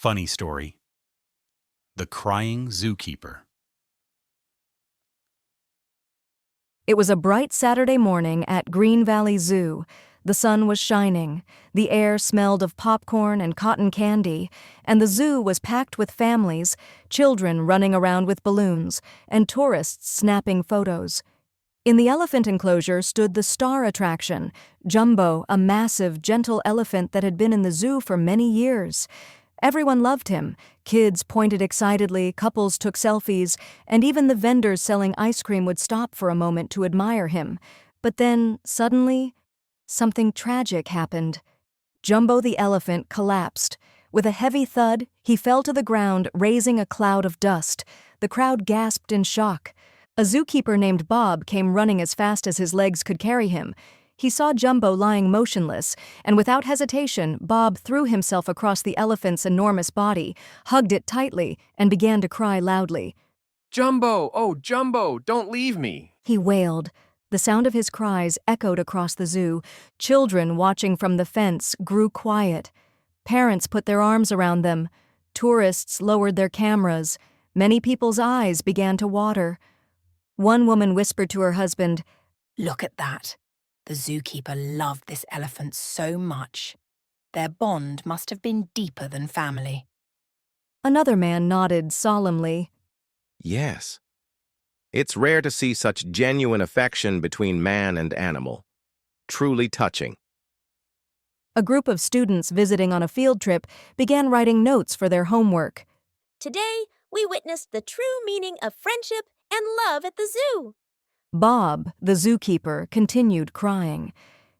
Funny story. The Crying Zookeeper. It was a bright Saturday morning at Green Valley Zoo. The sun was shining, the air smelled of popcorn and cotton candy, and the zoo was packed with families, children running around with balloons, and tourists snapping photos. In the elephant enclosure stood the star attraction, Jumbo, a massive, gentle elephant that had been in the zoo for many years. Everyone loved him. Kids pointed excitedly, couples took selfies, and even the vendors selling ice cream would stop for a moment to admire him. But then, suddenly, something tragic happened. Jumbo the elephant collapsed. With a heavy thud, he fell to the ground, raising a cloud of dust. The crowd gasped in shock. A zookeeper named Bob came running as fast as his legs could carry him. He saw Jumbo lying motionless, and without hesitation, Bob threw himself across the elephant's enormous body, hugged it tightly, and began to cry loudly. "Jumbo! Oh, Jumbo, don't leave me!" He wailed. The sound of his cries echoed across the zoo. Children watching from the fence grew quiet. Parents put their arms around them. Tourists lowered their cameras. Many people's eyes began to water. One woman whispered to her husband, "Look at that. The zookeeper loved this elephant so much. Their bond must have been deeper than family." Another man nodded solemnly. Yes. It's rare to see such genuine affection between man and animal. Truly touching. A group of students visiting on a field trip began writing notes for their homework. Today, we witnessed the true meaning of friendship and love at the zoo. Bob, the zookeeper, continued crying.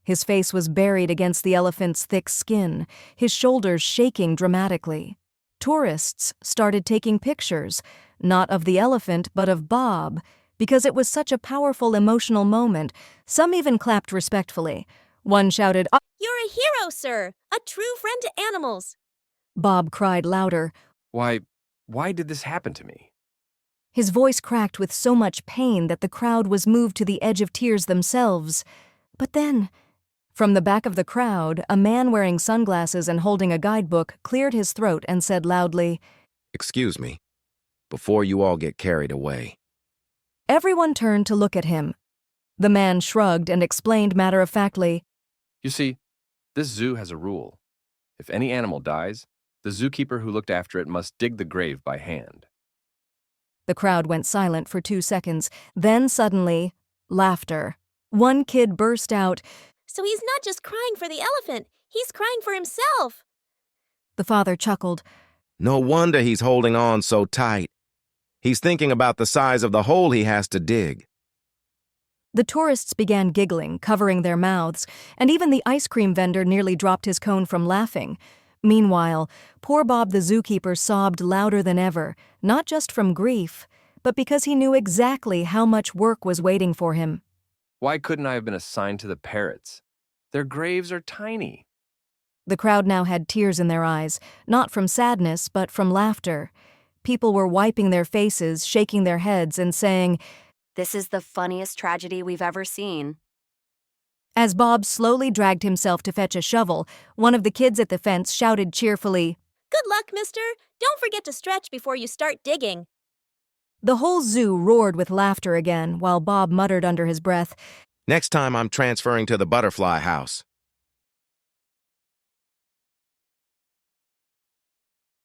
His face was buried against the elephant's thick skin, his shoulders shaking dramatically. Tourists started taking pictures, not of the elephant but of Bob, because it was such a powerful emotional moment. Some even clapped respectfully. One shouted, "You're a hero, sir! A true friend to animals!" Bob cried louder. Why did this happen to me? His voice cracked with so much pain that the crowd was moved to the edge of tears themselves. But then, from the back of the crowd, a man wearing sunglasses and holding a guidebook cleared his throat and said loudly, Excuse me, before you all get carried away. Everyone turned to look at him. The man shrugged and explained matter-of-factly, You see, this zoo has a rule. If any animal dies, the zookeeper who looked after it must dig the grave by hand. The crowd went silent for 2 seconds. Then suddenly, laughter. One kid burst out, "So he's not just crying for the elephant, he's crying for himself." The father chuckled. No wonder he's holding on so tight. He's thinking about the size of the hole he has to dig. The tourists began giggling, covering their mouths, and even the ice cream vendor nearly dropped his cone from laughing. Meanwhile, poor Bob the zookeeper sobbed louder than ever, not just from grief, but because he knew exactly how much work was waiting for him. Why couldn't I have been assigned to the parrots? Their graves are tiny. The crowd now had tears in their eyes, not from sadness, but from laughter. People were wiping their faces, shaking their heads, and saying, "This is the funniest tragedy we've ever seen." As Bob slowly dragged himself to fetch a shovel, one of the kids at the fence shouted cheerfully, "Good luck, mister! Don't forget to stretch before you start digging." The whole zoo roared with laughter again, while Bob muttered under his breath, Next time I'm transferring to the butterfly house.